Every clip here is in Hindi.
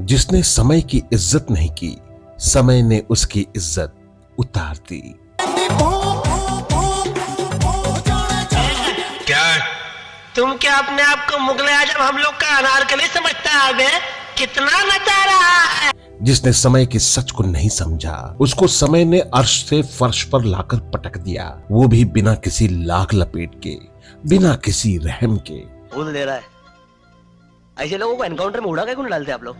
जिसने समय की इज्जत नहीं की, समय ने उसकी इज्जत उतार दी। क्या तुम क्या अपने आप को मुगल आजम हम लोग का अनारकली समझता है? बे कितना नचा रहा है। जिसने समय के सच को नहीं समझा, उसको समय ने अर्श से फर्श पर लाकर पटक दिया, वो भी बिना किसी लाख लपेट के, बिना किसी रहम के। फूल दे रहा है, ऐसे लोगों को एनकाउंटर में उड़ा के क्यों डालते आप लोग?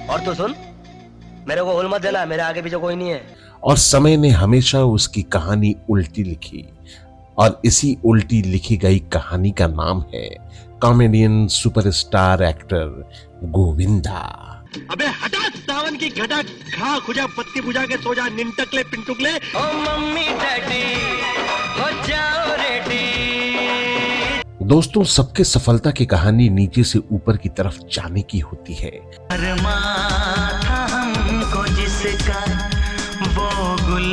और तो सुन, मेरे को होल मत देना, मेरे आगे पीछे कोई नहीं है। और समय ने हमेशा उसकी कहानी उल्टी लिखी, और इसी उल्टी लिखी गई कहानी का नाम है कॉमेडियन सुपरस्टार एक्टर गोविंदा। अबे हटा सावन की घटा, खा खुजा पत्ती बुझा के सो जा, निंटकले पिंटुकले। ओ मम्मी डैडी हो जाओ रेडी। दोस्तों, सबके सफलता की कहानी नीचे से ऊपर की तरफ जाने की होती है। हमको जिसका वो गुल।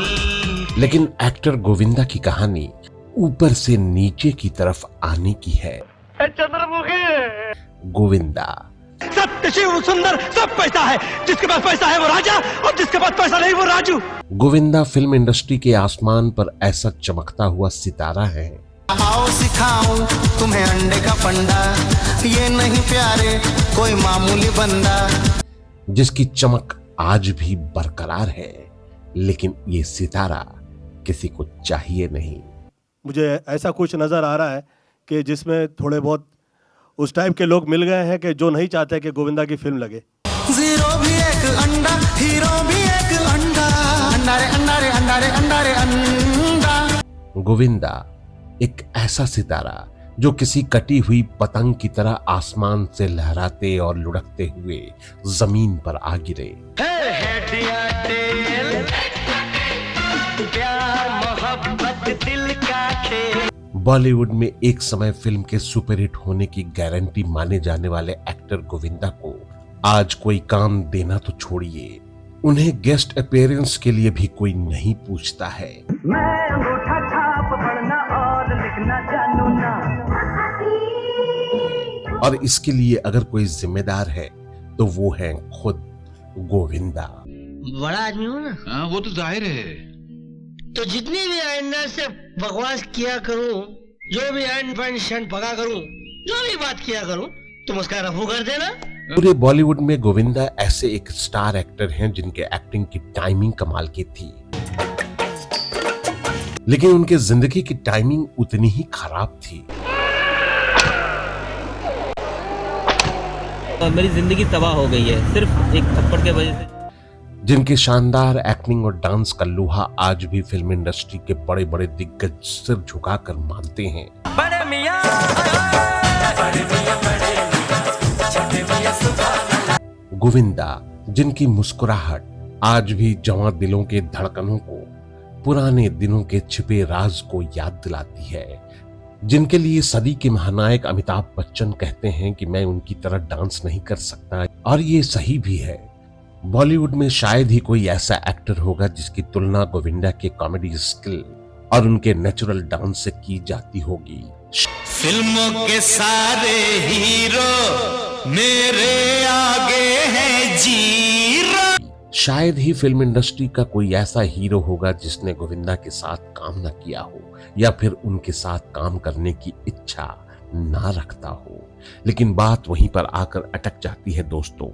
लेकिन एक्टर गोविंदा की कहानी ऊपर से नीचे की तरफ आने की है। चंद्रमुखी गोविंदा सत्य शिव सुंदर सब पैसा है, जिसके पास पैसा है वो राजा, और जिसके पास पैसा नहीं वो राजू। गोविंदा फिल्म इंडस्ट्री के आसमान पर ऐसा चमकता हुआ सितारा है। आओ सिखाऊं तुम्हें अंडे का फंडा, ये नहीं प्यारे कोई मामूली बंदा, जिसकी चमक आज भी बरकरार है, लेकिन ये सितारा किसी को चाहिए नहीं। मुझे ऐसा कुछ नजर आ रहा है कि जिसमें थोड़े बहुत उस टाइप के लोग मिल गए हैं कि जो नहीं चाहते कि गोविंदा की फिल्म लगे। जीरो भी एक अंडा, हीरो भी एक अंडा, अंडा रे अंडा रे अंडा रे अंडा रे अंडा। गोविंदा एक ऐसा सितारा जो किसी कटी हुई पतंग की तरह आसमान से लहराते और लुढ़कते हुए जमीन पर आ गिरे। प्यार मोहब्बत दिल का खेल। बॉलीवुड में एक समय फिल्म के सुपरहिट होने की गारंटी माने जाने वाले एक्टर गोविंदा को आज कोई काम देना तो छोड़िए, उन्हें गेस्ट अपीयरेंस के लिए भी कोई नहीं पूछता है। मैं अंगूठा छाप पढ़ना और लिखना जानू ना। और इसके लिए अगर कोई जिम्मेदार है तो वो है खुद गोविंदा। बड़ा आदमी हो ना। हाँ, वो तो जाहिर है। तो जितनी भी आइंदा से बकवास किया करूं, जो भी एंड पेंशन पका करूं, जो भी बात किया करूं, तुम उसका रफू कर देना। पूरे बॉलीवुड में गोविंदा ऐसे एक स्टार एक्टर हैं जिनके एक्टिंग की टाइमिंग कमाल की थी, लेकिन उनके जिंदगी की टाइमिंग उतनी ही खराब थी। मेरी जिंदगी तबाह हो गई है सिर्फ एक थप्पड़ के वजह से। जिनके शानदार एक्टिंग और डांस का लोहा आज भी फिल्म इंडस्ट्री के बड़े बड़े दिग्गज सिर झुकाकर मानते हैं। बड़े मियां, गोविंदा जिनकी मुस्कुराहट आज भी जवां दिलों के धड़कनों को, पुराने दिनों के छिपे राज को याद दिलाती है, जिनके लिए सदी के महानायक अमिताभ बच्चन कहते हैं कि मैं उनकी तरह डांस नहीं कर सकता, और ये सही भी है। बॉलीवुड में शायद ही कोई ऐसा एक्टर होगा जिसकी तुलना गोविंदा के कॉमेडी स्किल और उनके नेचुरल डांस से की जाती होगी। फिल्मों के सारे हीरो मेरे आगे हैं जीरो। शायद ही फिल्म इंडस्ट्री का कोई ऐसा हीरो होगा जिसने गोविंदा के साथ काम न किया हो, या फिर उनके साथ काम करने की इच्छा ना रखता हो। लेकिन बात वहीं पर आकर अटक जाती है दोस्तों,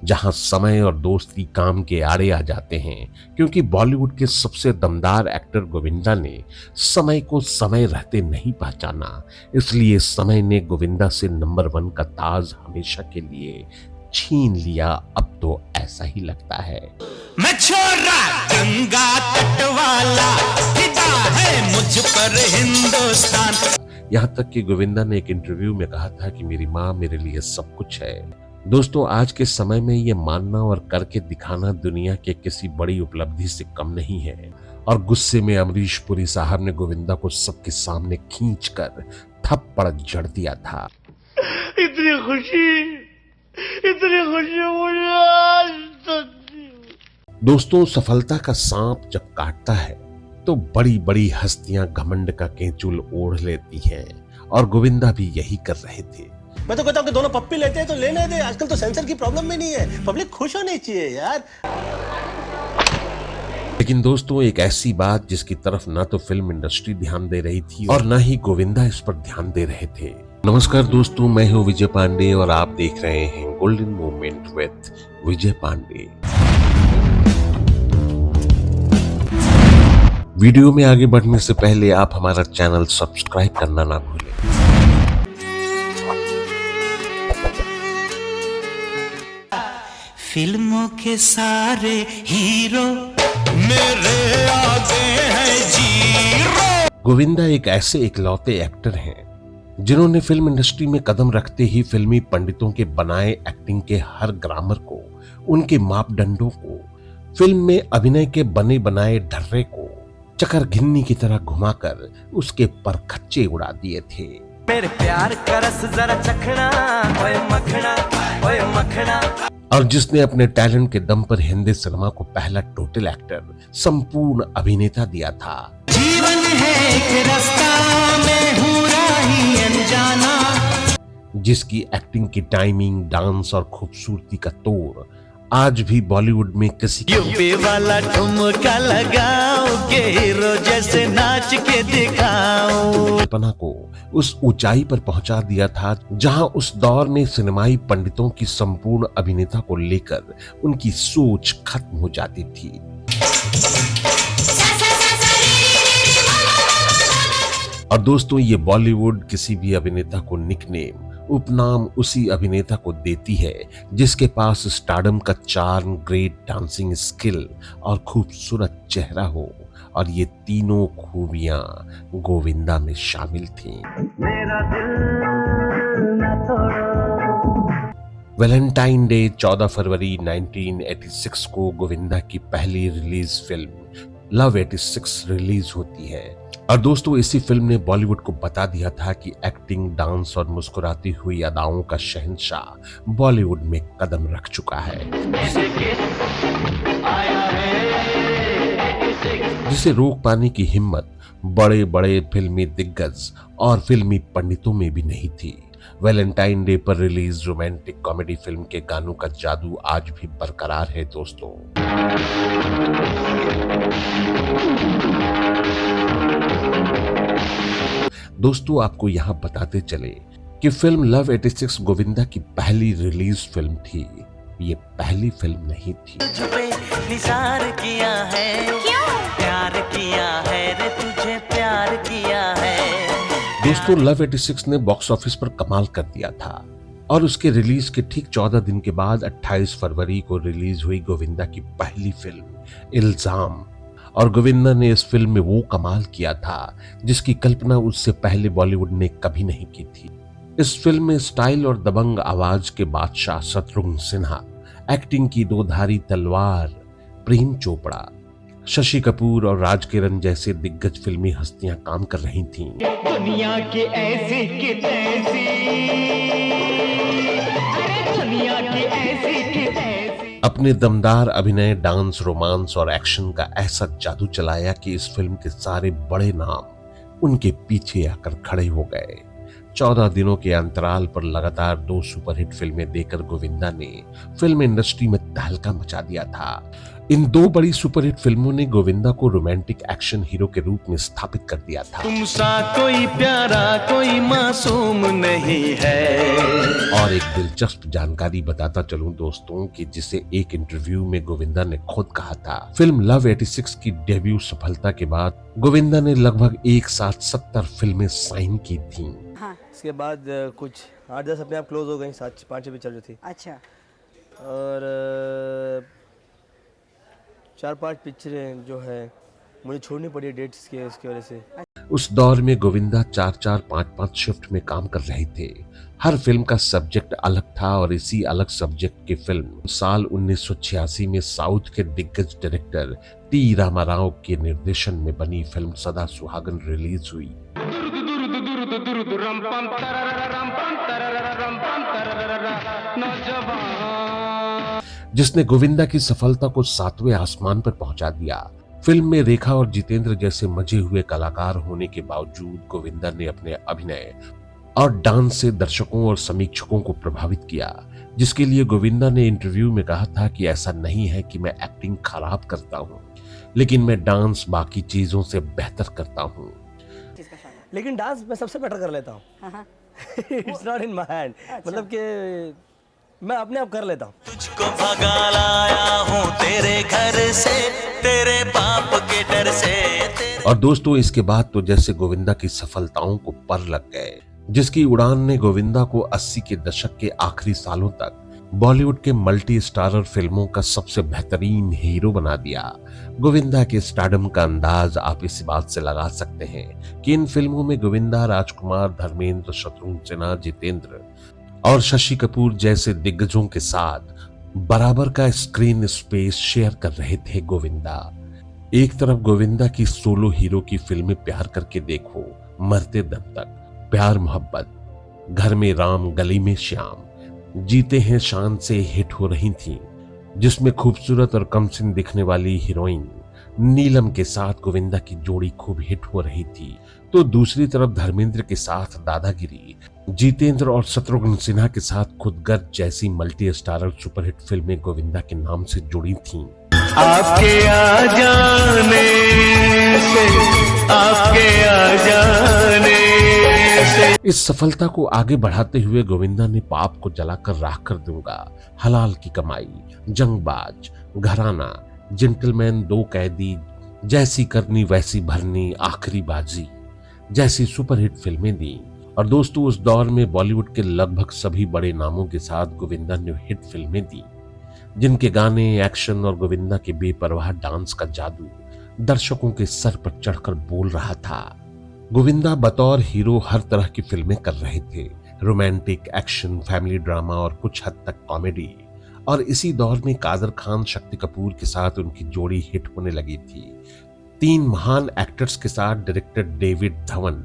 जहां समय और दोस्ती काम के आड़े आ जाते हैं, क्योंकि बॉलीवुड के सबसे दमदार एक्टर गोविंदा ने समय को समय रहते नहीं पहचाना। इसलिए समय ने गोविंदा से नंबर 1 का ताज हमेशा के लिए छीन लिया। अब तो ऐसा ही लगता है। मैं छोरा गंगा तट वाला, फिदा है मुझ पर हिंदुस्तान। यहाँ तक कि गोविंदा ने एक इंटरव्यू में कहा था कि मेरी माँ मेरे लिए सब कुछ है। दोस्तों, आज के समय में ये मानना और करके दिखाना दुनिया के किसी बड़ी उपलब्धि से कम नहीं है। और गुस्से में अमरीश पुरी साहब ने गोविंदा को सबके सामने खींचकर थप्पड़ जड़ दिया था। इतनी खुशी मुझे आज तक। दोस्तों, सफलता का सांप जब काटता है तो बड़ी बड़ी हस्तियां घमंड का केंचुल ओढ़ लेती हैं, और गोविंदा भी यही कर रहे थे। मैं तो कहता हूँ कि दोनों पप्पी लेते हैं तो लेने दे, आजकल तो सेंसर की प्रॉब्लम भी नहीं है, पब्लिक खुश होनी चाहिए यार। लेकिन दोस्तों, एक ऐसी बात जिसकी तरफ ना तो फिल्म इंडस्ट्री ध्यान दे रही थी और ना ही गोविंदा इस पर ध्यान दे रहे थे। नमस्कार दोस्तों, मैं हूं विजय पांडे और आप देख रहे हैं golden moment with Vijay Pandey. Video में आगे बढ़ने से पहले आप हमारा चैनल सब्सक्राइब करना ना भूलें। फिल्मों के सारे हीरो मेरे आगे हैं जीरो। गोविंदा एक ऐसे इकलौते एक्टर हैं जिन्होंने फिल्म इंडस्ट्री में कदम रखते ही फिल्मी पंडितों के बनाए एक्टिंग के हर ग्रामर को, उनके मापदंडों को, फिल्म में अभिनय के बने बनाए ढर्रे को चकर घिन्नी की तरह घुमाकर उसके परखच्चे उड़ा दिए थे। मेरे प्यार का रस जरा चखना, ओए मखना, ओए मखना। और जिसने अपने टैलेंट के दम पर हिंदी सिनेमा को पहला टोटल एक्टर, संपूर्ण अभिनेता दिया था। जीवन है एक रास्ता, मैं हूँ राही अनजाना। जिसकी एक्टिंग की टाइमिंग, डांस और खूबसूरती का तोड़ आज भी बॉलीवुड में किसी यूपी वाला ठुमका लगाओगे, हीरो जैसे नाच के दिखाओ। कल्पना को उस ऊंचाई पर पहुंचा दिया था जहां उस दौर में सिनेमाई पंडितों की संपूर्ण अभिनेता को लेकर उनकी सोच खत्म हो जाती थी। और दोस्तों, ये बॉलीवुड किसी भी अभिनेता को निकनेम, उपनाम उसी अभिनेता को देती है जिसके पास स्टारडम का चार्म, ग्रेट डांसिंग स्किल और खूबसूरत चेहरा हो, और ये तीनों खूबियां गोविंदा में शामिल थीं। वैलेंटाइन डे 14 फरवरी 1986 को गोविंदा की पहली रिलीज फिल्म लव 86 रिलीज होती है। और दोस्तों, इसी फिल्म ने बॉलीवुड को बता दिया था कि एक्टिंग, डांस और मुस्कुराती हुई अदाओं का शहंशाह बॉलीवुड में कदम रख चुका है, जिसे रोक पाने की हिम्मत बड़े बड़े फिल्मी दिग्गज और फिल्मी पंडितों में भी नहीं थी। वैलेंटाइन डे पर रिलीज रोमांटिक कॉमेडी फिल्म के गानों का जादू आज भी बरकरार है दोस्तों। दोस्तों, आपको यहां बताते चले कि फिल्म लव 86 गोविंदा की पहली रिलीज फिल्म थी। ये पहली फिल्म नहीं थी। तुझे निसार किया है, क्यों प्यार किया है रे, तुझे प्यार किया है। दोस्तों, लव 86 ने बॉक्स ऑफिस पर कमाल कर दिया था और उसके रिलीज के ठीक 14 दिन के बाद 28 फरवरी को रिलीज हुई गोविंदा की पहली फिल्म इल्जाम। और गोविंदा ने इस फिल्म में वो कमाल किया था जिसकी कल्पना उससे पहले बॉलीवुड ने कभी नहीं की थी। इस फिल्म में स्टाइल और दबंग आवाज के बादशाह शत्रुघ्न सिन्हा, एक्टिंग की दो धारी तलवार प्रेम चोपड़ा, शशि कपूर और राज किरण जैसे दिग्गज फिल्मी हस्तियां काम कर रही थीं। दुनिया की ऐसी की तैसी, अरे दुनिया की ऐसी की तैसी। अपने दमदार अभिनय, डांस, रोमांस और एक्शन का ऐसा जादू चलाया कि इस फिल्म के सारे बड़े नाम उनके पीछे आकर खड़े हो गए। 14 दिनों के अंतराल पर लगातार 2 सुपरहिट फिल्में देकर गोविंदा ने फिल्म इंडस्ट्री में तहलका मचा दिया था। इन 2 बड़ी सुपरहिट फिल्मों ने गोविंदा को रोमांटिक एक्शन हीरो के रूप में स्थापित कर दिया था। तुम सा कोई प्यारा, कोई मासूम नहीं है। और एक दिलचस्प जानकारी बताता चलूं दोस्तों कि जिसे एक इंटरव्यू में गोविंदा ने खुद कहा था, फिल्म लव 86 की डेब्यू सफलता के बाद गोविंदा ने लगभग एक साथ 70 फिल्में साइन की थीं। हाँ। इसके बाद कुछ 8-10 अपने आप क्लोज हो गई, 7-5 पिक्चर जो थी। अच्छा। और 4-5 पिक्चरें जो है मुझे छोड़नी पड़ी डेट्स के इसकी वजह से। उस दौर में गोविंदा 4-4, 5-5 शिफ्ट में काम कर रहे थे। हर फिल्म का सब्जेक्ट अलग था और इसी अलग सब्जेक्ट की फिल्म साल 1986 में साउथ के दिग्गज डायरेक्टर टी रामाराव के निर्देशन में बनी फिल्म सदा सुहागन रिलीज हुई। जिसने गोविंदा की सफलता को 7वें आसमान पर पहुंचा दिया। फिल्म में रेखा और जितेंद्र जैसे मजे हुए कलाकार होने के बावजूद गोविंदा ने अपने अभिनय और डांस से दर्शकों और समीक्षकों को प्रभावित किया, जिसके लिए गोविंदा ने इंटरव्यू में कहा था कि ऐसा नहीं है कि मैं एक्टिंग खराब करता हूँ, लेकिन मैं डांस बाकी चीजों से बेहतर करता हूँ। लेकिन डांस मैं सबसे बेटर कर लेता हूँ। It's not in my hand, मतलब कि मैं अपने आप कर लेता हूँ। तुझको भगा लाया हूँ तेरे घर से, तेरे बाप के डर से। और दोस्तों, इसके बाद तो जैसे गोविंदा की सफलताओं को पर लग गए, जिसकी उड़ान ने गोविंदा को 80 के दशक के आखिरी सालों तक बॉलीवुड के मल्टी स्टारर फिल्मों का सबसे बेहतरीन हीरो बना दिया। गोविंदा के स्टारडम का अंदाज आप इस बात से लगा सकते हैं कि इन फिल्मों में गोविंदा राजकुमार, धर्मेंद्र, शत्रुघ्न सिन्हा, जितेंद्र और शशि कपूर जैसे दिग्गजों के साथ बराबर का स्क्रीन स्पेस शेयर कर रहे थे गोविंदा। एक तरफ गोविंदा की सोलो हीरो की फिल्में प्यार करके देखो, मरते दम तक, प्यार मोहब्बत, घर में राम, गली में श्याम, जीते हैं शान से हिट हो रही थीं, जिसमें खूबसूरत और कमसिन दिखने वाली हीरोइन नीलम के साथ गोविंदा की जोड़ी खूब हिट हो रही थी। तो दूसरी तरफ धर्मेंद्र के साथ दादागिरी, जितेंद्र और शत्रुघ्न सिन्हा के साथ खुदगर्ज जैसी मल्टी स्टारर सुपरहिट फिल्में गोविंदा के नाम से जुड़ी थीं। आपके आ जाने से, आपके आ जाने से। इस सफलता को आगे बढ़ाते हुए गोविंदा ने पाप को जलाकर राख कर दूंगा, हलाल की कमाई, जंगबाज, घराना, जेंटलमैन, दो कैदी, जैसी करनी वैसी भरनी, आखिरी बाजी जैसी सुपरहिट फिल्में दी। और दोस्तों, उस दौर में बॉलीवुड के लगभग सभी बड़े नामों के साथ गोविंदा ने हिट फिल्में दी, जिनके गाने, एक्शन और गोविंदा के बेपरवाह डांस का जादू दर्शकों के सर पर चढ़कर बोल रहा था। गोविंदा बतौर हीरो हर तरह की फिल्में कर रहे थे, रोमांटिक, एक्शन, फैमिली ड्रामा और कुछ हद तक कॉमेडी। और इसी दौर में कादर खान, शक्ति कपूर के साथ उनकी जोड़ी हिट होने लगी थी। 3 महान एक्टर्स के साथ डायरेक्टर डेविड धवन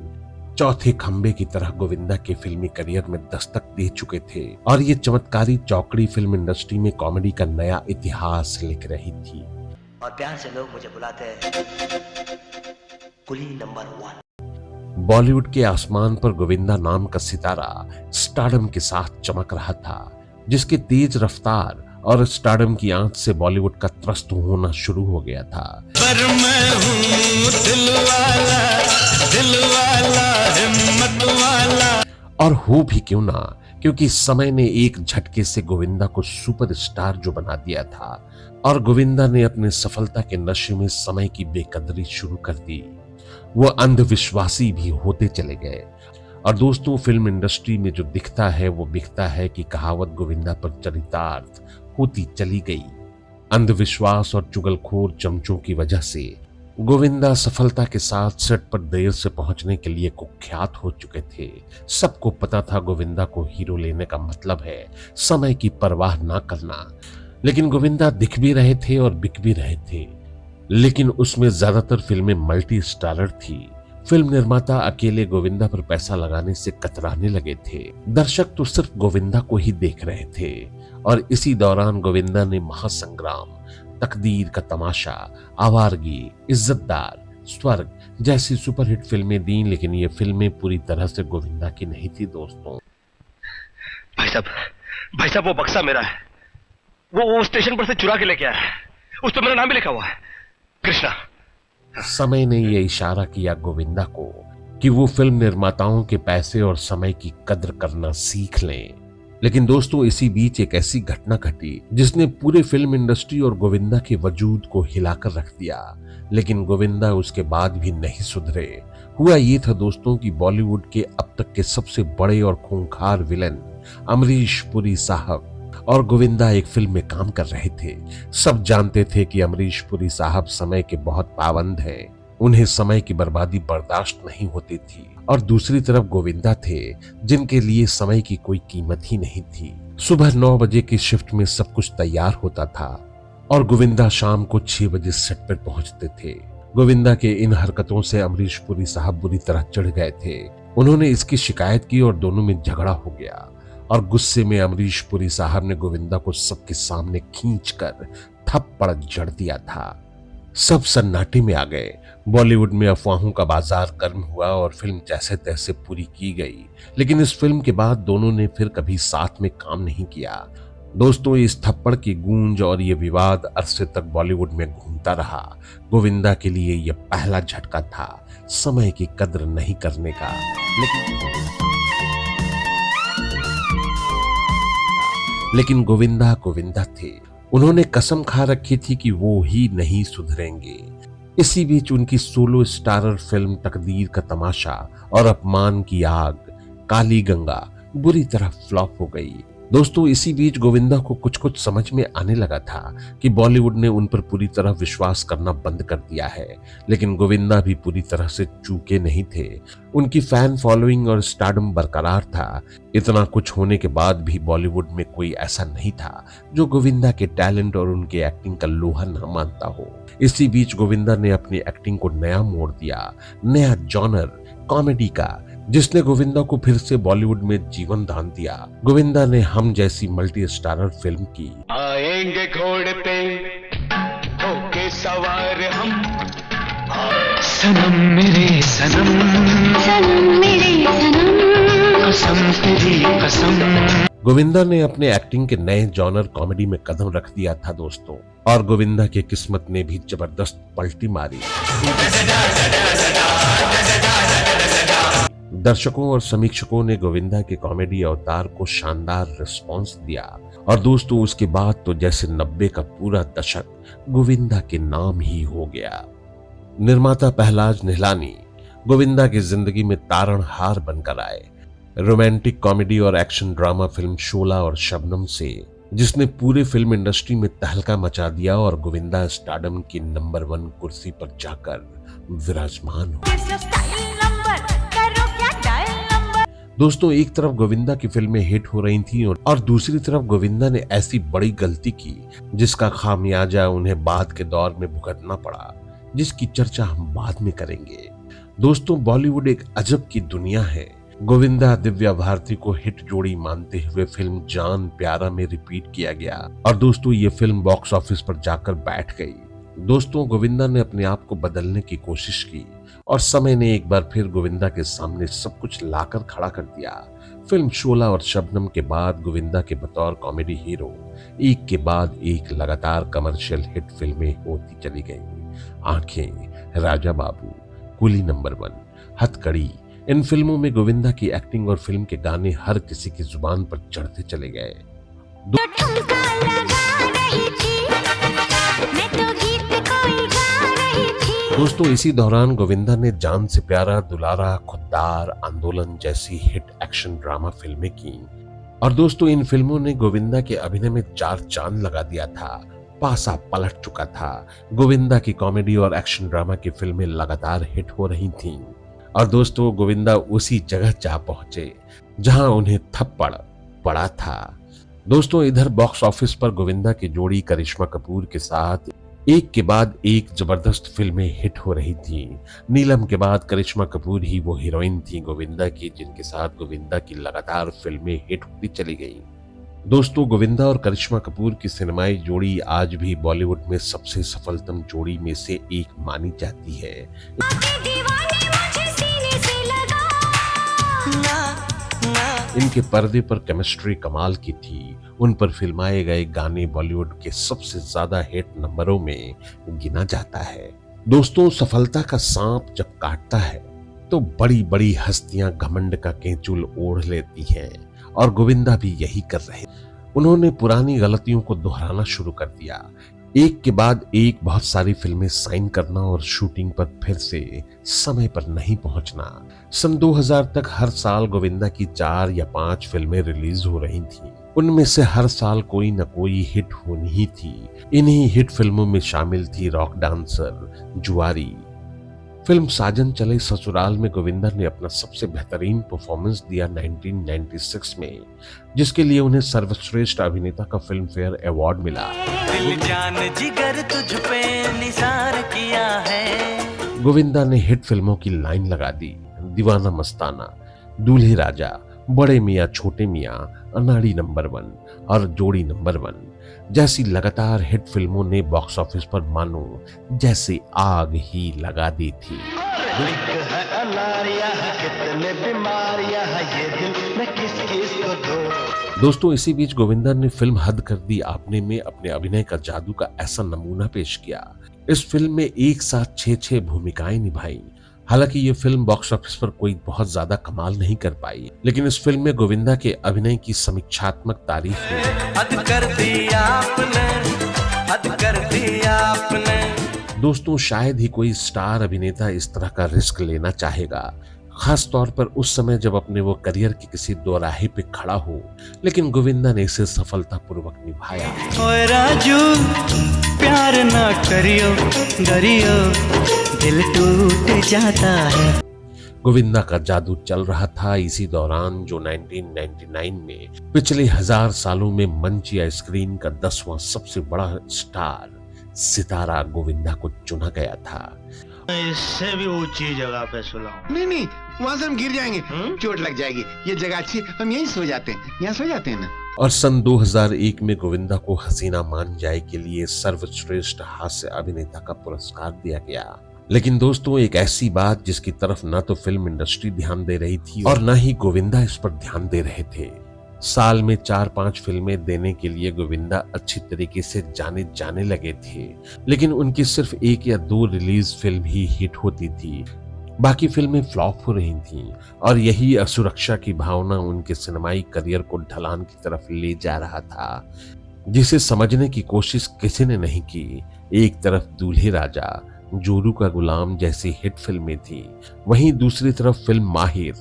चौथे खंबे की तरह गोविंदा के फिल्मी करियर में दस्तक दे चुके थे और ये चमत्कारी चौकड़ी फिल्म इंडस्ट्री में कॉमेडी का नया इतिहास लिख रही थी। और प्यार से लोग मुझे बुलाते हैं कुली नंबर 1। बॉलीवुड के आसमान पर गोविंदा नाम का सितारा स्टारडम के साथ चमक रहा था, जिसके तेज रफ्तार और स्टारडम की आंच से बॉलीवुड का त्रस्त होना शुरू हो गया था। पर मैं हूँ दिल वाला, हिम्मत वाला। और हो भी क्यों ना, क्योंकि समय ने एक झटके से गोविंदा को सुपरस्टार जो बना दिया था और गोविंदा ने अपने सफलता के नशे में समय की बेकदरी शुरू कर दी। वो अंधविश्वासी भी होते चले गए। और दोस्तों, फिल्म इंडस्ट्री में जो दिखता है वो बिकता है कि कहावत गोविंदा पर चरितार्थ होती चली गई। अंधविश्वास और चुगलखोर चमचों की वजह से गोविंदा सफलता के साथ सेट पर देर से पहुंचने के लिए कुख्यात हो चुके थे। सबको पता था गोविंदा को हीरो लेने का मतलब है समय की परवाह ना करना, लेकिन गोविंदा दिख भी रहे थे और बिक भी रहे थे। लेकिन उसमें ज्यादातर फिल्में मल्टी स्टारर थी। फिल्म निर्माता अकेले गोविंदा पर पैसा लगाने से कतराने लगे थे। दर्शक तो सिर्फ गोविंदा को ही देख रहे थे। और इसी दौरान गोविंदा ने महासंग्राम, तकदीर का तमाशा, आवारगी, इज्जतदार, स्वर्ग जैसी सुपरहिट फिल्में दी, लेकिन ये फिल्में पूरी तरह से गोविंदा की नहीं थी। दोस्तों, भाई साहब वो बक्सा मेरा है। वो स्टेशन पर से चुरा के लेके आया है। उस पर मेरा नाम भी लिखा हुआ है, कृष्णा। समय ने यह इशारा किया गोविंदा को कि वो फिल्म निर्माताओं के पैसे और समय की कद्र करना सीख लें। लेकिन दोस्तों, इसी बीच एक ऐसी घटना घटी जिसने पूरे फिल्म इंडस्ट्री और गोविंदा के वजूद को हिलाकर रख दिया। लेकिन गोविंदा उसके बाद भी नहीं सुधरे। हुआ ये था दोस्तों कि बॉलीवुड के अब तक के सबसे बड़े और खूंखार विलन अमरीश पुरी साहब और गोविंदा एक फिल्म में काम कर रहे थे। सब जानते थे कि अमरीश पुरी साहब समय के बहुत पाबंद हैं, उन्हें समय की बर्बादी बर्दाश्त नहीं होती थी। और दूसरी तरफ गोविंदा थे जिनके लिए समय की कोई कीमत ही नहीं थी। सुबह 9 बजे की शिफ्ट में सब कुछ तैयार होता था और गोविंदा शाम को 6 बजे सेट पर पहुंचते थे। गोविंदा के इन हरकतों से अमरीश पुरी साहब बुरी तरह चिढ़ गए थे। उन्होंने इसकी शिकायत की और दोनों में झगड़ा हो गया। और गुस्से में अमरीश पुरी साहब ने गोविंदा को सबके सामने खींचकर थप्पड़ जड़ दिया था। सब सन्नाटे में आ गए। बॉलीवुड में अफवाहों का बाजार गर्म हुआ और फिल्म जैसे तैसे पूरी की गई। लेकिन इस फिल्म के बाद दोनों ने फिर कभी साथ में काम नहीं किया। दोस्तों, इस थप्पड़ की गूंज और ये विवाद अरसे तक बॉलीवुड में घूमता रहा। गोविंदा के लिए यह पहला झटका था समय की कद्र नहीं करने का। लेकिन गोविंदा गोविंदा थे। उन्होंने कसम खा रखी थी कि वो ही नहीं सुधरेंगे। इसी बीच उनकी सोलो स्टारर फिल्म तकदीर का तमाशा और अपमान की आग काली गंगा बुरी तरह फ्लॉप हो गई। दोस्तों, इसी बीच गोविंदा को कुछ कुछ समझ में आने लगा था कि बॉलीवुड ने उन पर पूरी तरह विश्वास करना बंद कर दिया है। लेकिन गोविंदा भी पूरी तरह से चूके नहीं थे। उनकी फैन फॉलोइंग और स्टारडम बरकरार था। इतना कुछ होने के बाद भी बॉलीवुड में कोई ऐसा नहीं था जो गोविंदा के टैलेंट और उनके एक्टिंग का लोहा न मानता हो। इसी बीच गोविंदा ने अपनी एक्टिंग को नया मोड़ दिया, नया जॉनर कॉमेडी का, जिसने गोविंदा को फिर से बॉलीवुड में जीवन दान दिया। गोविंदा ने हम जैसी मल्टी स्टारर फिल्म की। आएंगे घोड़े पे होके सवार हम, सनम मेरे सनम, सनम मेरे सनम, कसम तेरी कसम। गोविंदा ने अपने एक्टिंग के नए जॉनर कॉमेडी में कदम रख दिया था दोस्तों, और गोविंदा की किस्मत ने भी जबरदस्त पलटी मारी। दर्शकों और समीक्षकों ने गोविंदा के कॉमेडी अवतार को शानदार रिस्पॉन्स दिया। और दोस्तों, उसके बाद तो जैसे 90 का पूरा दशक गोविंदा के नाम ही हो गया। निर्माता पहलाज निहलानी गोविंदा की जिंदगी में तारणहार बनकर आए। रोमांटिक कॉमेडी और एक्शन ड्रामा फिल्म शोला और शबनम से, जिसने पूरे फिल्म इंडस्ट्री में तहलका मचा दिया और गोविंदा स्टारडम की नंबर 1 कुर्सी पर जाकर विराजमान हो। दोस्तों, एक तरफ गोविंदा की फिल्में हिट हो रही थीं और दूसरी तरफ गोविंदा ने ऐसी बड़ी गलती की जिसका खामियाजा उन्हें बाद के दौर में भुगतना पड़ा, जिसकी चर्चा हम बाद में करेंगे। दोस्तों, बॉलीवुड एक अजब की दुनिया है। गोविंदा दिव्या भारती को हिट जोड़ी मानते हुए फिल्म जान प्यारा में रिपीट किया गया और दोस्तों ये फिल्म बॉक्स ऑफिस पर जाकर बैठ गई। दोस्तों, गोविंदा ने अपने आप को बदलने की कोशिश की और समय ने एक बार फिर गोविंदा के सामने सब कुछ लाकर खड़ा कर दिया। फिल्म शोला और शबनम के बाद गोविंदा के बतौर कॉमेडी हीरो एक के बाद एक लगातार कमर्शियल हिट फिल्में होती चली गईं। आंखें, राजा बाबू, कुली नंबर 1, हथकड़ी, इन फिल्मों में गोविंदा की एक्टिंग और फिल्म के गाने हर किसी की जुबान पर चढ़ते चले गए। दोस्तों, इसी दौरान गोविंदा ने जान से प्यारा, दुलारा, खुद्दार, आंदोलन जैसी हिट एक्शन ड्रामा फिल्में की और दोस्तों इन फिल्मों ने गोविंदा के अभिनय में 4 चांद लगा दिया था। पासा पलट चुका था। गोविंदा की कॉमेडी और एक्शन ड्रामा की फिल्में लगातार हिट हो रही थीं और दोस्तों गोविंदा उसी जगह जा पहुंचे जहां उन्हें थप्पड़ पड़ा था। दोस्तों, इधर बॉक्स ऑफिस पर गोविंदा की जोड़ी करिश्मा कपूर के साथ एक के बाद एक जबरदस्त फिल्में हिट हो रही थीं। नीलम के बाद करिश्मा कपूर ही वो हीरोइन थी गोविंदा की, जिनके साथ गोविंदा की लगातार फिल्में हिट होती चली गईं। दोस्तों, गोविंदा और करिश्मा कपूर की सिनेमाई जोड़ी आज भी बॉलीवुड में सबसे सफलतम जोड़ी में से एक मानी जाती है। इनके पर्दे पर केमिस्ट्री कमाल की थी। उन पर फिल्माए गए गाने बॉलीवुड के सबसे ज्यादा हिट नंबरों में गिना जाता है। दोस्तों, सफलता का सांप जब काटता है तो बड़ी बड़ी हस्तियां घमंड का केंचुल ओढ़ लेती हैं और गोविंदा भी यही कर रहे। उन्होंने पुरानी गलतियों को दोहराना शुरू कर दिया। एक के बाद एक बहुत सारी फिल्में साइन करना और शूटिंग पर फिर से समय पर नहीं पहुंचना। सन 2000 तक हर साल गोविंदा की 4 या 5 फिल्में रिलीज हो रही थीं। उनमें से हर साल कोई न कोई हिट होनी ही थी। इन्हीं हिट फिल्मों में शामिल थी रॉक डांसर, जुआरी। फिल्म साजन चले ससुराल में गोविंदा ने अपना सबसे बेहतरीन परफॉर्मेंस दिया 1996 में, जिसके लिए उन्हें सर्वश्रेष्ठ अभिनेता का फिल्म फेयर अवार्ड मिला। दिल जान जिगर तुझ पे निसार किया है। गोविंदा ने हिट फिल्मों की लाइन लगा दी। दीवाना मस्ताना, दूल्हे राजा, बड़े मियाँ छोटे मियाँ, अनाड़ी नंबर 1 और जोड़ी नंबर 1। जैसी लगातार हिट फिल्मों ने बॉक्स ऑफिस पर मानो जैसे आग ही लगा दी थी। दोस्तों, इसी बीच गोविंदा ने फिल्म हद कर दी आपने में अपने अभिनय का जादू का ऐसा नमूना पेश किया। इस फिल्म में एक साथ 6 भूमिकाएं निभाई। हालांकि ये फिल्म बॉक्स ऑफिस पर कोई बहुत ज्यादा कमाल नहीं कर पाई, लेकिन इस फिल्म में गोविंदा के अभिनय की समीक्षात्मक तारीफ हुई। हद कर दिया आपने, हद कर दिया आपने। दोस्तों, शायद ही कोई स्टार अभिनेता इस तरह का रिस्क लेना चाहेगा, खास तौर पर उस समय जब अपने वो करियर के किसी दोराहे पे खड़ा हो, लेकिन गोविंदा ने इसे सफलतापूर्वक निभाया। ओए राजू प्यार ना करियो, डरियो दिल टूट जाता है। गोविंदा का जादू चल रहा था इसी दौरान जो 1999 में पिछले 1000 सालों में मंच या स्क्रीन का 10वां सबसे बड़ा स्टार सितारा गोविंदा को चुना गया था। इससे भी ऊंची जगह पे सुलाऊं। नहीं नहीं, वहाँ से हम गिर जाएंगे, चोट लग जाएगी। ये जगह अच्छी, हम यहीं सो जाते हैं, यहाँ सो जाते हैं ना। और सन 2001 में गोविंदा को हसीना मान जाए के लिए सर्वश्रेष्ठ हास्य अभिनेता का पुरस्कार दिया गया। लेकिन दोस्तों, एक ऐसी बात जिसकी तरफ ना तो फिल्म इंडस्ट्री ध्यान दे रही थी और ना ही गोविंदा इस पर ध्यान दे रहे थे। साल में 4-5 फिल्में देने के लिए गोविंदा अच्छी तरीके से जाने लगे थे, लेकिन उनकी सिर्फ 1 या 2 रिलीज फिल्म ही हिट होती थी। बाकी फिल्में फ्लॉप हो रही थीं और यही असुरक्षा की भावना उनके सिनेमाई करियर को ढलान की तरफ ले जा रहा था, जिसे समझने की कोशिश किसी ने नहीं की। एक तरफ दूल्हे राजा, जोरू का गुलाम जैसी हिट फिल्में थी, वहीं दूसरी तरफ फिल्म माहिर,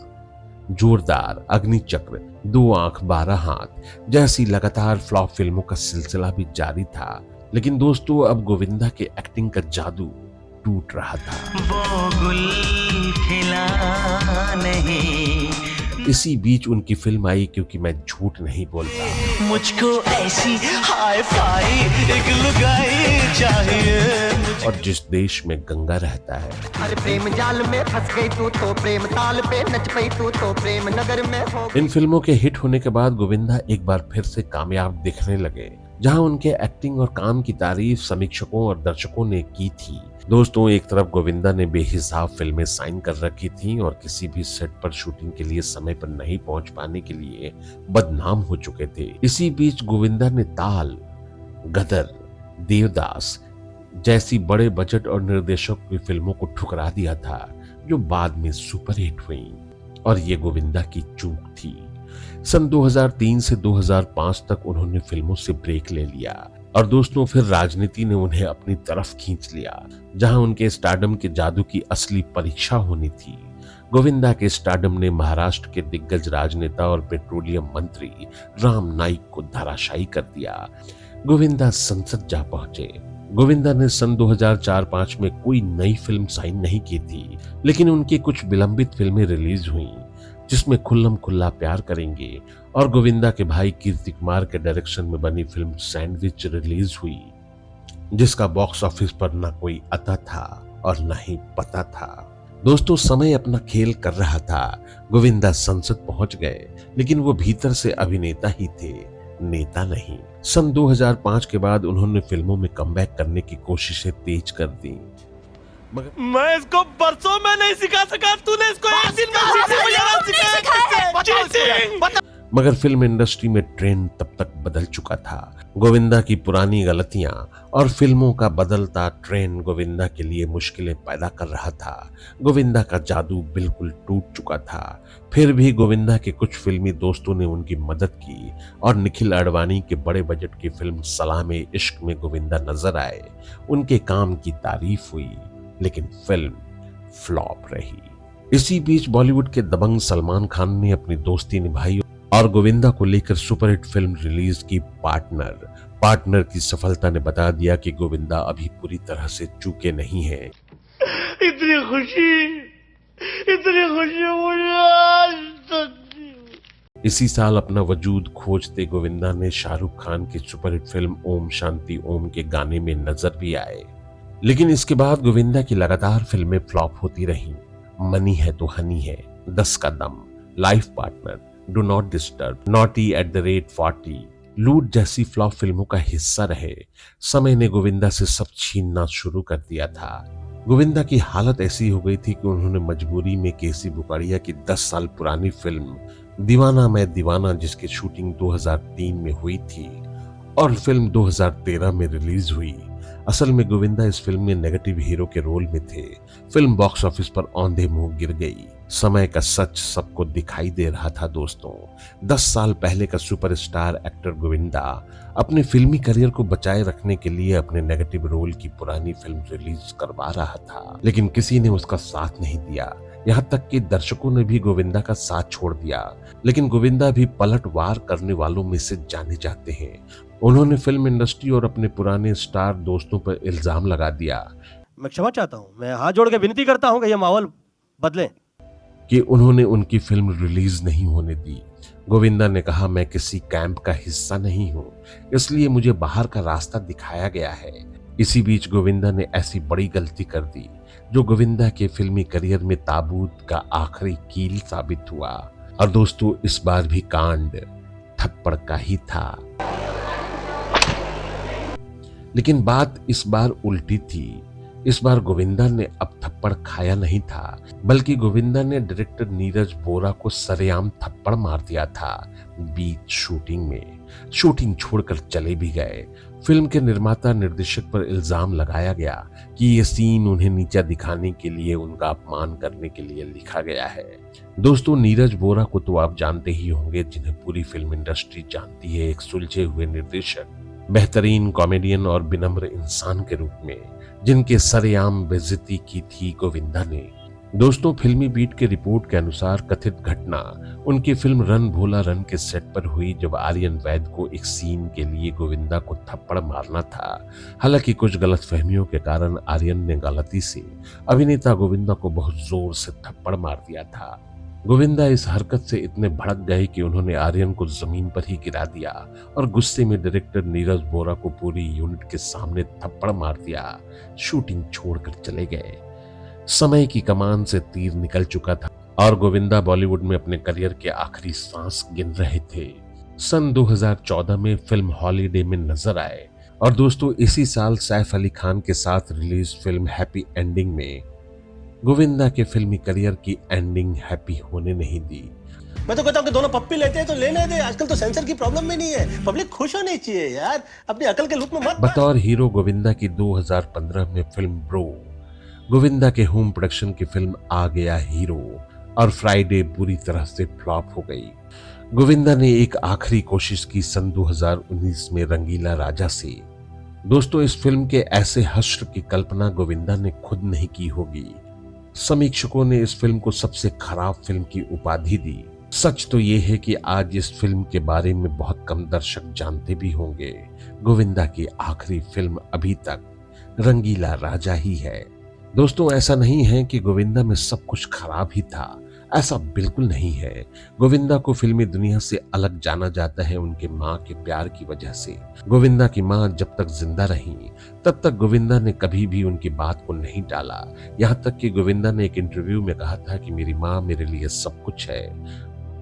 जोरदार, अग्निचक्र, 2 आंख 12 हाथ जैसी लगातार फ्लॉप फिल्मों का सिलसिला भी जारी था। लेकिन दोस्तों, अब गोविंदा के एक्टिंग का जादू टूट रहा था। वो गुल खिला नहीं। इसी बीच उनकी फिल्म आई क्योंकि मैं झूठ नहीं बोलता। मुझको ऐसी हाई फाई एक लुगाई चाहिए। और जिस देश में गंगा रहता है, अरे प्रेम जाल में फंस गई तू तो प्रेम ताल पे नच पई तू तो प्रेम नगर में हो। इन फिल्मों के हिट होने के बाद गोविंदा एक बार फिर से कामयाब दिखने लगे, जहां उनके एक्टिंग और काम की तारीफ समीक्षकों और दर्शकों ने की थी। दोस्तों, एक तरफ गोविंदा ने बेहिसाब फिल्में साइन कर रखी थी और किसी भी सेट पर शूटिंग के लिए समय पर नहीं पहुंच पाने के लिए बदनाम हो चुके थे। इसी बीच गोविंदा ने ताल, गदर, देवदास जैसी बड़े बजट और निर्देशक की फिल्मों को ठुकरा दिया था, जो बाद में सुपरहिट हुई, और ये गोविंदा की चूक थी। सन 2003 से 2005 तक उन्होंने फिल्मों से ब्रेक ले लिया और दोस्तों, फिर राजनीति ने उन्हें अपनी तरफ खींच लिया, जहां उनके स्टारडम के जादू की असली परीक्षा होनी थी। गोविंदा के स्टारडम ने महाराष्ट्र के दिग्गज राजनेता और पेट्रोलियम मंत्री राम नाईक को धराशायी कर दिया। गोविंदा संसद जा पहुंचे। गोविंदा ने सन 2004-05 में कोई नई फिल्म साइन नहीं की थी, लेकिन उनकी कुछ विलंबित फिल्में रिलीज हुई, जिसमें खुल्लम खुल्ला प्यार करेंगे और गोविंदा के भाई कीर्ति कुमार के डायरेक्शन में बनी फिल्म सैंडविच रिलीज हुई, जिसका बॉक्स ऑफिस पर न कोई अता था और न ही पता था। दोस्तों, समय अपना खेल कर रहा था। गोविंदा संसद पहुंच गए, लेकिन वो भीतर से अभिनेता ही थे, नेता नहीं। सन 2005 के बाद उन्होंने फिल्मों में कमबैक करने की कोशिशें तेज कर दी, मगर मैं इसको बरसों में नहीं सिखा सका, तूने इसको एक दिन में मगर फिल्म इंडस्ट्री में ट्रेंड तब तक बदल चुका था। गोविंदा की पुरानी गलतियां और फिल्मों का बदलता ट्रेंड गोविंदा के लिए मुश्किलें पैदा कर रहा था। गोविंदा का जादू बिल्कुल टूट चुका था। फिर भी गोविंदा के कुछ फिल्मी दोस्तों ने उनकी मदद की और निखिल आडवाणी के बड़े बजट की फिल्म सलामे इश्क में गोविंदा नजर आए। उनके काम की तारीफ हुई, लेकिन फिल्म फ्लॉप रही। इसी बीच बॉलीवुड के दबंग सलमान खान ने अपनी दोस्ती निभाई और गोविंदा को लेकर सुपरहिट फिल्म रिलीज की पार्टनर की सफलता ने बता दिया कि गोविंदा अभी पूरी तरह से चूके नहीं हैं। इतनी खुशी मुझे आज तक नहीं। इसी साल अपना वजूद खोजते गोविंदा ने शाहरुख खान की सुपरहिट फिल्म ओम शांति ओम के गाने में नजर भी आए, लेकिन इसके बाद गोविंदा की लगातार फिल्में फ्लॉप होती रहीं। मनी है तो हनी है, 10 का दम, life partner, do not disturb, naughty @ 40, लूट जैसी फ्लॉप फिल्मों का हिस्सा रहे, समय ने गोविंदा से सब छीनना शुरू कर दिया था। गोविंदा की हालत ऐसी हो गई थी कि उन्होंने मजबूरी में केसी बुकाड़िया की 10 साल पुरानी फिल्म दीवाना मैं दीवाना, जिसकी शूटिंग 2003 में हुई थी और फिल्म 2013 में रिलीज हुई। असल में गोविंदा इस फिल्म में नेगेटिव हीरो के रोल में थे। फिल्म बॉक्स ऑफिस पर औंधे मुंह गिर गई। समय का सच सबको दिखाई दे रहा था दोस्तों। 10 साल पहले का सुपरस्टार एक्टर गोविंदा अपने फिल्मी करियर को बचाए रखने के लिए अपने नेगेटिव रोल की पुरानी फिल्म रिलीज करवा रहा था, लेकिन किसी ने उसका साथ नहीं दिया। यहाँ तक कि दर्शकों ने भी गोविंदा का साथ छोड़ दिया। लेकिन गोविंदा भी पलटवार करने वालों में से जाने जाते हैं। उन्होंने फिल्म इंडस्ट्री और अपने पुराने स्टार दोस्तों पर इल्जाम लगा दिया मैं क्षमा चाहता हूं, मैं हाथ जोड़ के विनती करता हूं कि यह माहौल बदलें। कि उन्होंने उनकी फिल्म रिलीज नहीं होने दी। गोविंदा ने कहा, मैं किसी कैंप का हिस्सा नहीं हूं, इसलिए मुझे बाहर का रास्ता दिखाया गया है। इसी बीच गोविंदा ने ऐसी बड़ी गलती कर दी जो गोविंदा के फिल्मी करियर में ताबूत का आखिरी कील साबित हुआ। और दोस्तों, इस बार भी कांड थप्पड़ का ही था। लेकिन बात इस बार उल्टी थी। इस बार गोविंदा ने अब थप्पड़ खाया नहीं था, बल्कि गोविंदा ने डायरेक्टर नीरज बोरा को सरेआम थप्पड़ मार दिया था बीच शूटिंग में। शूटिंग छोड़कर चले भी गए। फिल्म के निर्माता निर्देशक पर इल्जाम लगाया गया कि ये सीन उन्हें नीचा दिखाने के लिए, उनका अपमान करने के लिए लिखा गया है। दोस्तों, नीरज बोरा को तो आप जानते ही होंगे, जिन्हें पूरी फिल्म इंडस्ट्री जानती है। एक सुलझे हुए निर्देशक, बेहतरीन कॉमेडियन और विनम्र इंसान के रूप में, जिनके सरेआम बेइज्जती की थी गोविंदा ने। दोस्तों, फिल्मी बीट के रिपोर्ट के अनुसार कथित घटना उनकी फिल्म रन भोला रन के सेट पर हुई, जब आर्यन वैद को एक सीन के लिए गोविंदा को थप्पड़ मारना था। हालांकि कुछ गलतफहमियों के कारण आर्यन ने गलती से अभिनेता गोविंदा को बहुत जोर से थप्पड़ मार दिया था। गोविंदा इस हरकत से इतने भड़क गए कि उन्होंने आर्यन को जमीन पर ही गिरा दिया और गुस्से में डायरेक्टर नीरज बोरा को पूरी यूनिट के सामने थप्पड़ मार दिया। शूटिंग छोड़कर चले गए। समय की कमान से तीर निकल चुका था और गोविंदा बॉलीवुड में अपने करियर के आखिरी सांस गिन रहे थे। सन 2014 में फिल्म हॉलीडे में नजर आए और दोस्तों, इसी साल सैफ अली खान के साथ रिलीज फिल्म हैप्पी एंडिंग में गोविंदा के फिल्मी करियर की एंडिंग हैप्पी होने नहीं दी। मैं तो कहता हूं कि दोनों पप्पी लेते हैं तो लेने दे। आजकल तो सेंसर की प्रॉब्लम भी नहीं है, पब्लिक खुश होनी चाहिए यार, अपनी अकल के लूप में मत। बतौर हीरो गोविंदा की 2015 में फिल्म ब्रो, गोविंदा के होम प्रोडक्शन की फिल्म आ गया हीरो और फ्राइडे बुरी तरह से फ्लॉप हो गई। गोविंदा ने एक आखिरी कोशिश की सन 2019 में रंगीला राजा से। दोस्तों, इस फिल्म के ऐसे हश्र की कल्पना गोविंदा ने खुद नहीं की होगी। समीक्षकों ने इस फिल्म को सबसे खराब फिल्म की उपाधि दी। सच तो ये है कि आज इस फिल्म के बारे में बहुत कम दर्शक जानते भी होंगे। गोविंदा की आखिरी फिल्म अभी तक रंगीला राजा ही है। दोस्तों, ऐसा नहीं है कि गोविंदा में सब कुछ खराब ही था, ऐसा बिल्कुल नहीं है। गोविंदा को फिल्मी दुनिया से अलग जाना जाता है उनके माँ के प्यार की वजह से। गोविंदा की माँ जब तक जिंदा रही तब तक गोविंदा ने कभी भी उनकी बात को नहीं टाला। यहाँ तक कि गोविंदा ने एक इंटरव्यू में कहा था कि मेरी माँ मेरे लिए सब कुछ है,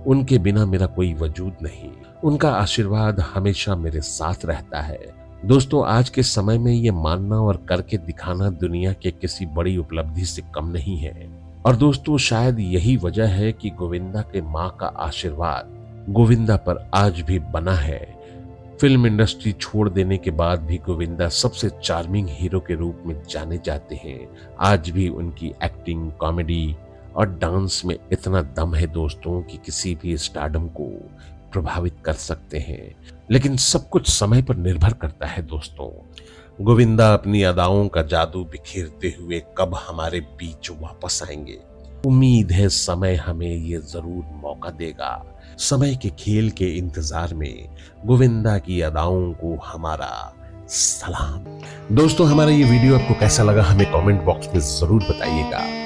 उनके बिना मेरा कोई वजूद नहीं, उनका आशीर्वाद हमेशा मेरे साथ रहता है। दोस्तों, आज के समय में ये मानना और करके दिखाना दुनिया के किसी बड़ी उपलब्धि से कम नहीं है। और दोस्तों, शायद यही वजह है कि गोविंदा के माँ का आशीर्वाद गोविंदा पर आज भी बना है। फिल्म इंडस्ट्री छोड़ देने के बाद भी गोविंदा सबसे चार्मिंग हीरो के रूप में जाने जाते हैं। आज भी उनकी एक्टिंग, कॉमेडी और डांस में इतना दम है दोस्तों कि किसी भी स्टारडम को प्रभावित कर सकते हैं। लेकिन सब कुछ समय पर निर्भर करता है दोस्तों। गोविंदा अपनी अदाओं का जादू बिखेरते हुए कब हमारे बीच वापस आएंगे? उम्मीद है समय हमें ये जरूर मौका देगा। समय के खेल के इंतजार में गोविंदा की अदाओं को हमारा सलाम। दोस्तों, हमारा ये वीडियो आपको कैसा लगा हमें कमेंट बॉक्स में जरूर बताइएगा।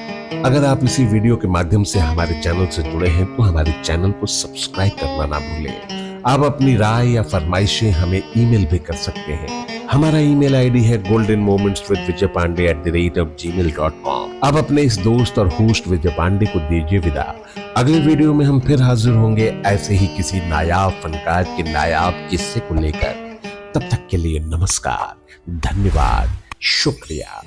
अगर आप इसी वीडियो के माध्यम से हमारे चैनल से जुड़े हैं तो हमारे चैनल को सब्सक्राइब करना ना भूलें। आप अपनी राय या फरमाइशें हमें ईमेल भी कर सकते हैं। हमारा ईमेल आईडी है goldenmomentswithvijaypandey@gmail.com। अब अपने इस दोस्त और होस्ट विजय पांडे को दीजिए विदा। अगले वीडियो में हम फिर हाजिर होंगे ऐसे ही किसी नायाब फनकार के नायाब किस्से को लेकर। तब तक के लिए नमस्कार, धन्यवाद, शुक्रिया।